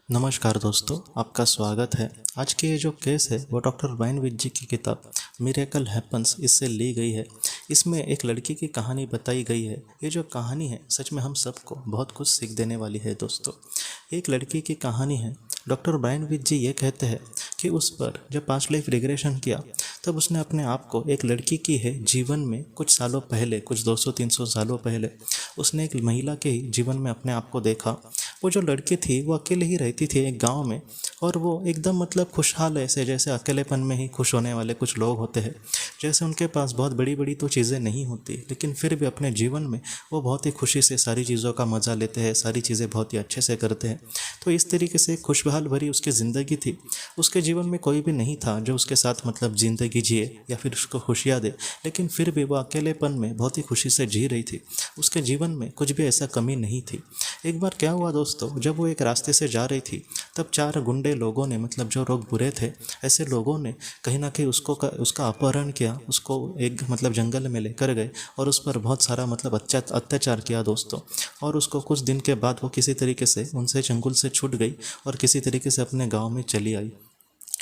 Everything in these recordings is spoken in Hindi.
नमस्कार दोस्तों, आपका स्वागत है। आज की ये जो केस है वो डॉक्टर ब्रायन विच की किताब मिरेकल हैपन्स इससे ली गई है। इसमें एक लड़की की कहानी बताई गई है। ये जो कहानी है सच में हम सबको बहुत कुछ सीख देने वाली है दोस्तों। एक लड़की की कहानी है। डॉक्टर ब्रायन विच ये कहते हैं कि उस पर जब पास्ट लाइफ रिग्रेशन किया तब उसने अपने आप को एक लड़की की है जीवन में कुछ सालों पहले, कुछ 200-300 सालों पहले उसने एक महिला के ही जीवन में अपने आप को देखा। वो जो लड़की थी वो अकेले ही रहती थी एक गांव में, और वो एकदम मतलब खुशहाल ऐसे, जैसे अकेलेपन में ही खुश होने वाले कुछ लोग होते हैं। जैसे उनके पास बहुत बड़ी बड़ी तो चीज़ें नहीं होती, लेकिन फिर भी अपने जीवन में वो बहुत ही खुशी से सारी चीज़ों का मज़ा लेते हैं, सारी चीज़ें बहुत ही अच्छे से करते हैं। तो इस तरीके से खुशहाल भरी उसकी ज़िंदगी थी। उसके जीवन में कोई भी नहीं था जो उसके साथ मतलब ज़िंदगी जिए या फिर उसको खुशियाँ दे, लेकिन फिर भी वो अकेलेपन में बहुत ही खुशी से जी रही थी। उसके जीवन में कुछ भी ऐसा कमी नहीं थी। एक बार क्या हुआ दोस्तों, जब वो एक रास्ते से जा रही थी तब 4 गुंडे लोगों ने, मतलब जो लोग बुरे थे, ऐसे लोगों ने कहीं ना कहीं उसका अपहरण किया। उसको एक मतलब जंगल में लेकर गए और उस पर बहुत सारा मतलब अत्याचार किया दोस्तों। और उसको कुछ दिन के बाद वो किसी तरीके से उनसे चंगुल से छूट गई और किसी तरीके से अपने गाँव में चली आई।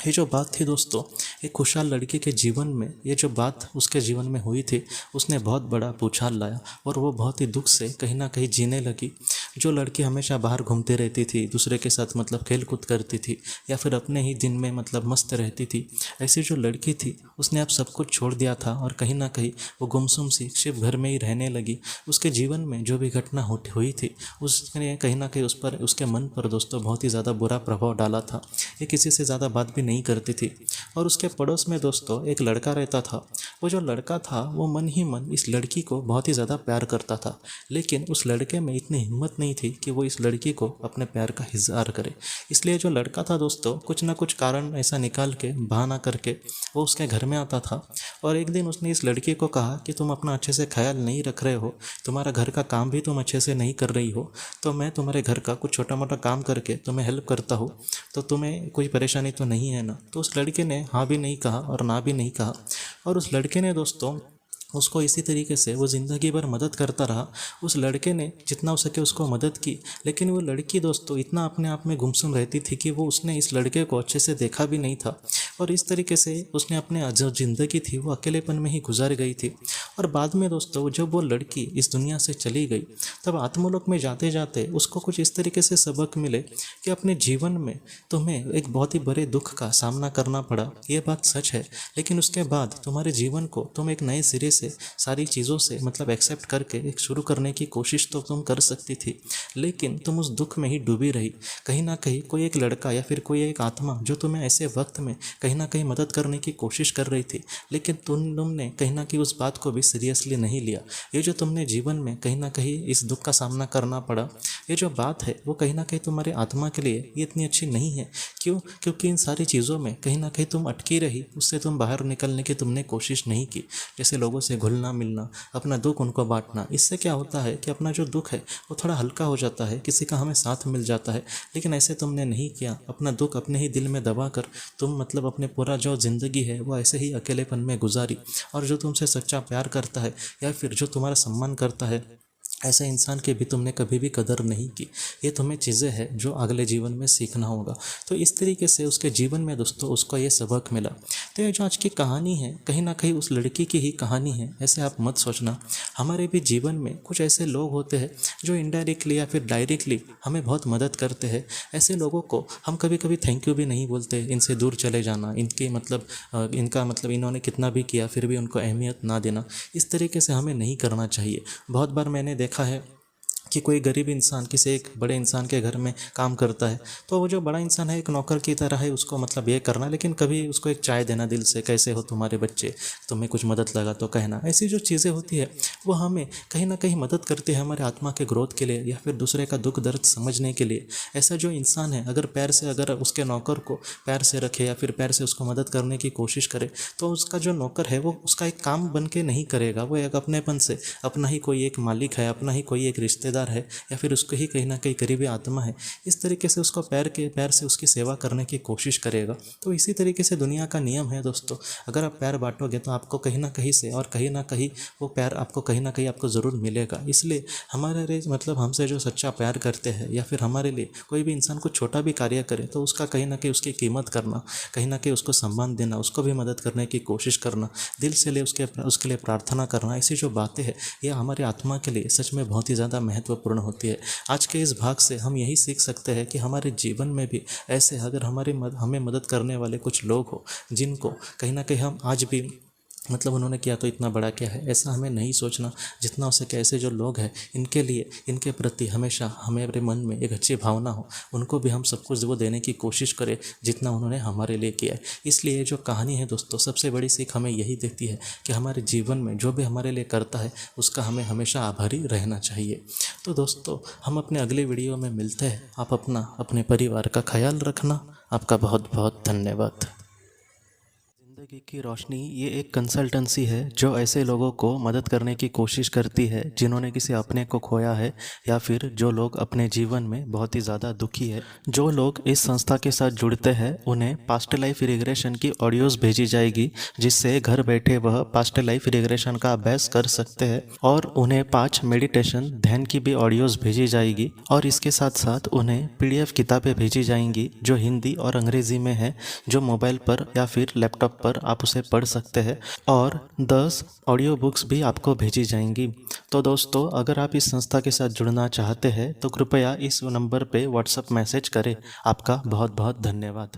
ये जो बात थी दोस्तों, एक खुशहाल लड़की के जीवन में ये जो बात उसके जीवन में हुई थी, उसने बहुत बड़ा भूचाल लाया और वो बहुत ही दुख से कहीं ना कहीं जीने लगी। जो लड़की हमेशा बाहर घूमती रहती थी, दूसरे के साथ मतलब खेल कूद करती थी या फिर अपने ही दिन में मतलब मस्त रहती थी, ऐसी जो लड़की थी उसने अब सब कुछ छोड़ दिया था और कहीं ना कहीं वो गुमसुम सी सिर्फ घर में ही रहने लगी। उसके जीवन में जो भी घटना हुई थी उसने कहीं ना कहीं उस पर, उसके मन पर दोस्तों बहुत ही ज़्यादा बुरा प्रभाव डाला था। ये किसी से ज़्यादा बात भी नहीं करती थी। और उसके पड़ोस में दोस्तों एक लड़का रहता था। वो जो लड़का था वो मन ही मन इस लड़की को बहुत ही ज़्यादा प्यार करता था, लेकिन उस लड़के में इतनी हिम्मत नहीं थी कि वो इस लड़की को अपने प्यार का इजहार करे। इसलिए जो लड़का था दोस्तों, कुछ ना कुछ कारण ऐसा निकाल के, बहाना करके वो उसके घर में आता था। और एक दिन उसने इस लड़की को कहा कि तुम अपना अच्छे से ख्याल नहीं रख रहे हो, तुम्हारा घर का काम भी तुम अच्छे से नहीं कर रही हो, तो मैं तुम्हारे घर का कुछ छोटा मोटा काम करके तुम्हें हेल्प करता हूँ, तो तुम्हें कोई परेशानी तो नहीं है ना। तो उस लड़के ने हाँ भी नहीं कहा और ना भी नहीं कहा। और उस लड़के ने दोस्तों उसको इसी तरीके से वो ज़िंदगी भर मदद करता रहा। उस लड़के ने जितना हो सके उसको मदद की, लेकिन वो लड़की दोस्तों इतना अपने आप में गुमसुम रहती थी कि वो उसने इस लड़के को अच्छे से देखा भी नहीं था। और इस तरीके से उसने अपने जो ज़िंदगी थी वो अकेलेपन में ही गुजार गई थी। और बाद में दोस्तों जब वो लड़की इस दुनिया से चली गई तब आत्मलोक में जाते जाते उसको कुछ इस तरीके से सबक मिले कि अपने जीवन में तुम्हें एक बहुत ही बड़े दुख का सामना करना पड़ा, ये बात सच है, लेकिन उसके बाद तुम्हारे जीवन को तुम एक नए सिरे से सारी चीज़ों से मतलब एक्सेप्ट करके एक शुरू करने की कोशिश तो तुम कर सकती थी, लेकिन तुम उस दुख में ही डूबी रही। कहीं ना कहीं कोई एक लड़का या फिर कोई एक आत्मा जो तुम्हें ऐसे वक्त में कहीं ना कहीं मदद करने की कोशिश कर रही थी, लेकिन तुमने कहीं ना कहीं उस बात को भी सीरियसली नहीं लिया। ये जो तुमने जीवन में कहीं ना कहीं इस दुख का सामना करना पड़ा, ये जो बात है वो कहीं ना कहीं तुम्हारे आत्मा के लिए ये इतनी अच्छी नहीं है। क्यों? क्योंकि इन सारी चीज़ों में कहीं ना कहीं तुम अटकी रही, उससे तुम बाहर निकलने की तुमने कोशिश नहीं की। जैसे लोगों से घुलना मिलना, अपना दुख उनको बांटना, इससे क्या होता है कि अपना जो दुख है वो थोड़ा हल्का हो जाता है, किसी का हमें साथ मिल जाता है। लेकिन ऐसे तुमने नहीं किया, अपना दुख अपने ही दिल में दबा कर तुम मतलब अपने पूरा जो ज़िंदगी है वो ऐसे ही अकेलेपन में गुजारी। और जो तुमसे सच्चा प्यार करता है या फिर जो तुम्हारा सम्मान करता है, ऐसे इंसान की भी तुमने कभी भी कदर नहीं की। ये तुम्हें चीज़ें हैं जो अगले जीवन में सीखना होगा। तो इस तरीके से उसके जीवन में दोस्तों उसको ये सबक मिला। तो ये जो आज की कहानी है कहीं ना कहीं उस लड़की की ही कहानी है, ऐसे आप मत सोचना। हमारे भी जीवन में कुछ ऐसे लोग होते हैं जो इनडायरेक्टली या फिर डायरेक्टली हमें बहुत मदद करते हैं। ऐसे लोगों को हम कभी कभी थैंक यू भी नहीं बोलते, इनसे दूर चले जाना, इनकी मतलब इनका मतलब इन्होंने कितना भी किया फिर भी उनको अहमियत ना देना, इस तरीके से हमें नहीं करना चाहिए। बहुत बार मैंने देखा है कि कोई गरीब इंसान किसी एक बड़े इंसान के घर में काम करता है, तो वो जो बड़ा इंसान है एक नौकर की तरह है, उसको मतलब ये करना, लेकिन कभी उसको एक चाय देना दिल से, कैसे हो तुम्हारे बच्चे, तुम्हें कुछ मदद लगा तो कहना, ऐसी जो चीज़ें होती है वो हमें कहीं ना कहीं मदद करती है हमारे आत्मा के ग्रोथ के लिए या फिर दूसरे का दुख दर्द समझने के लिए। ऐसा जो इंसान है अगर पैर से, अगर उसके नौकर को पैर से रखे या फिर पैर से उसको मदद करने की कोशिश करे, तो उसका जो नौकर है वो उसका एक काम बन के नहीं करेगा, वो एक अपनेपन से, अपना ही कोई एक मालिक है, अपना ही कोई एक रिश्तेदार रिश्तेदार है या फिर उसको ही कहीं ना कहीं करीबी आत्मा है, इस तरीके से उसको पैर से उसकी सेवा करने की कोशिश करेगा। तो इसी तरीके से दुनिया का नियम है दोस्तों, अगर आप प्यार बांटोगे तो आपको कहीं ना कहीं से और कहीं ना कहीं वो प्यार आपको कहीं ना कहीं आपको ज़रूर मिलेगा। इसलिए हमारे मतलब हमसे जो सच्चा प्यार करते हैं या फिर हमारे लिए कोई भी इंसान को छोटा भी कार्य करे तो उसका कहीं ना कहीं उसकी कीमत करना, कहीं ना कहीं उसको सम्मान देना, उसको भी मदद करने की कोशिश करना, दिल से ले उसके लिए प्रार्थना करना, ऐसी जो बातें हैं यह हमारी आत्मा के लिए सच में बहुत ही ज़्यादा महत्वपूर्ण होती है। आज के इस भाग से हम यही सीख सकते हैं कि हमारे जीवन में भी ऐसे अगर हमें मदद करने वाले कुछ लोग हो जिनको कहीं ना कहीं हम आज भी मतलब उन्होंने किया तो इतना बड़ा क्या है, ऐसा हमें नहीं सोचना। जितना हो सके ऐसे जो लोग हैं इनके लिए, इनके प्रति हमेशा हमारे मन में एक अच्छी भावना हो, उनको भी हम सब कुछ वो देने की कोशिश करें जितना उन्होंने हमारे लिए किया है। इसलिए जो कहानी है दोस्तों, सबसे बड़ी सीख हमें यही देती है कि हमारे जीवन में जो भी हमारे लिए करता है उसका हमें हमेशा आभारी रहना चाहिए। तो दोस्तों हम अपने अगले वीडियो में मिलते हैं। आप अपने परिवार का ख्याल रखना। आपका बहुत बहुत धन्यवाद। ज़िंदगी की रोशनी ये एक कंसल्टेंसी है जो ऐसे लोगों को मदद करने की कोशिश करती है जिन्होंने किसी अपने को खोया है या फिर जो लोग अपने जीवन में बहुत ही ज़्यादा दुखी है। जो लोग इस संस्था के साथ जुड़ते हैं उन्हें पास्ट लाइफ रिग्रेशन की ऑडियोज़ भेजी जाएगी, जिससे घर बैठे वह पास्ट लाइफ रिग्रेशन का अभ्यास कर सकते हैं। और उन्हें 5 मेडिटेशन ध्यान की भी ऑडियोज़ भेजी जाएगी और इसके साथ साथ उन्हें PDF किताबें भेजी जाएंगी जो हिंदी और अंग्रेज़ी में है, जो मोबाइल पर या फिर लैपटॉप पर आप उसे पढ़ सकते हैं। और 10 ऑडियो बुक्स भी आपको भेजी जाएंगी। तो दोस्तों अगर आप इस संस्था के साथ जुड़ना चाहते हैं तो कृपया इस नंबर पे व्हाट्सएप मैसेज करें। आपका बहुत बहुत धन्यवाद।